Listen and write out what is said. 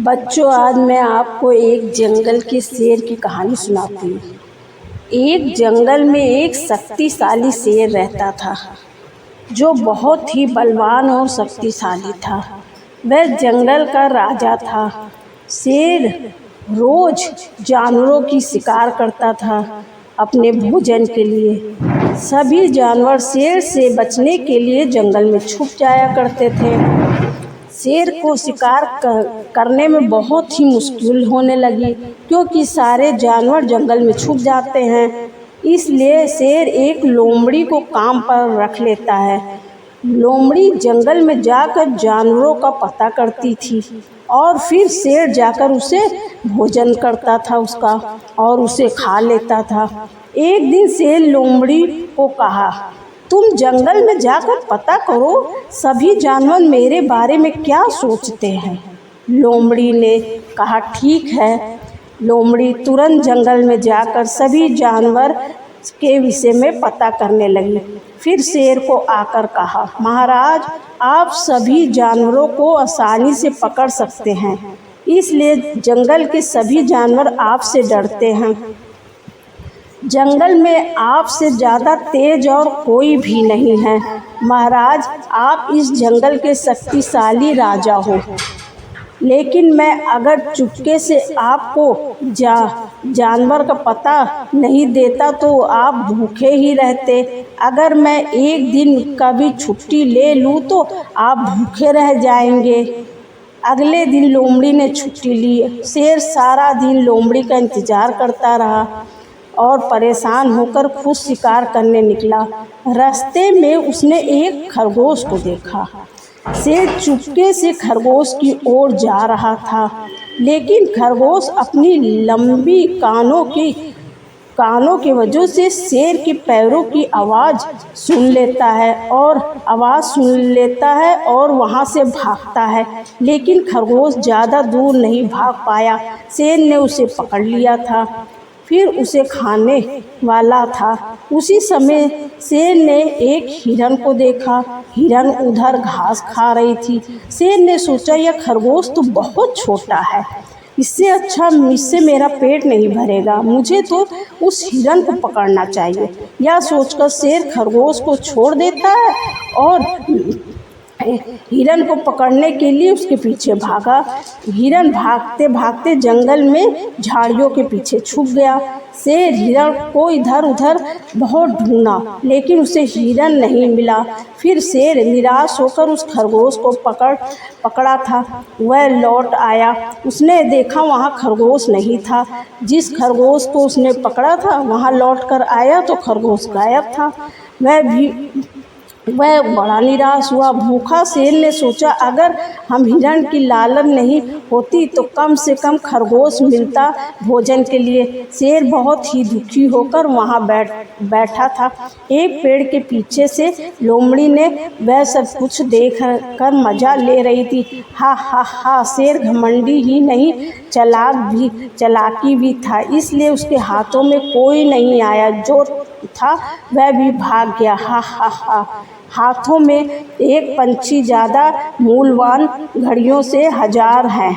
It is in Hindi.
बच्चों, आज मैं आपको एक जंगल के शेर की कहानी सुनाती हूँ। एक जंगल में एक शक्तिशाली शेर रहता था जो बहुत ही बलवान और शक्तिशाली था। वह जंगल का राजा था। शेर रोज जानवरों की शिकार करता था अपने भोजन के लिए। सभी जानवर शेर से बचने के लिए जंगल में छुप जाया करते थे। शेर को शिकार करने में बहुत ही मुश्किल होने लगी, क्योंकि सारे जानवर जंगल में छुप जाते हैं। इसलिए शेर एक लोमड़ी को काम पर रख लेता है। लोमड़ी जंगल में जाकर जानवरों का पता करती थी और फिर शेर जाकर उसे भोजन करता था उसका और उसे खा लेता था। एक दिन शेर लोमड़ी को कहा, तुम जंगल में जाकर पता करो सभी जानवर मेरे बारे में क्या सोचते हैं। लोमड़ी ने कहा, ठीक है। लोमड़ी तुरंत जंगल में जाकर सभी जानवर के विषय में पता करने लगी। फिर शेर को आकर कहा, महाराज, आप सभी जानवरों को आसानी से पकड़ सकते हैं, इसलिए जंगल के सभी जानवर आपसे डरते हैं। जंगल में आपसे ज़्यादा तेज और कोई भी नहीं है। महाराज, आप इस जंगल के शक्तिशाली राजा हो, लेकिन मैं अगर चुपके से आपको जानवर का पता नहीं देता तो आप भूखे ही रहते। अगर मैं एक दिन का भी छुट्टी ले लूँ तो आप भूखे रह जाएंगे। अगले दिन लोमड़ी ने छुट्टी ली। शेर सारा दिन लोमड़ी का इंतज़ार करता रहा और परेशान होकर खुद शिकार करने निकला। रास्ते में उसने एक खरगोश को देखा। शेर चुपके से खरगोश की ओर जा रहा था, लेकिन खरगोश अपनी लंबी कानों की वजह से शेर के पैरों की आवाज़ सुन लेता है और वहाँ से भागता है। लेकिन खरगोश ज़्यादा दूर नहीं भाग पाया। शेर ने उसे पकड़ लिया था, फिर उसे खाने वाला था। उसी समय शेर ने एक हिरन को देखा। हिरन उधर घास खा रही थी। शेर ने सोचा, यह खरगोश तो बहुत छोटा है, इससे मेरा पेट नहीं भरेगा, मुझे तो उस हिरन को पकड़ना चाहिए। यह सोचकर शेर खरगोश को छोड़ देता है और हिरन को पकड़ने के लिए उसके पीछे भागा। हिरन भागते भागते जंगल में झाड़ियों के पीछे छुप गया। शेर हिरन को इधर उधर बहुत ढूंढा, लेकिन उसे हिरन नहीं मिला। फिर शेर निराश होकर उस खरगोश को पकड़ा था। वह लौट आया। उसने देखा वहाँ खरगोश नहीं था। जिस खरगोश को उसने पकड़ा था वहाँ लौट कर आया तो खरगोश गायब था। वह बड़ा निराश हुआ। भूखा शेर ने सोचा, अगर हम हिरन की लालच नहीं होती तो कम से कम खरगोश मिलता भोजन के लिए। शेर बहुत ही दुखी होकर वहाँ बैठा था। एक पेड़ के पीछे से लोमड़ी ने वह सब कुछ देख कर मज़ा ले रही थी। हा हा हा। शेर घमंडी ही नहीं, चालाकी भी था, इसलिए उसके हाथों में कोई नहीं आया। जो था वह भी भाग गया। हा हा हा। हाथों में एक पंछी ज़्यादा मूल्यवान घड़ियों से 1000 है।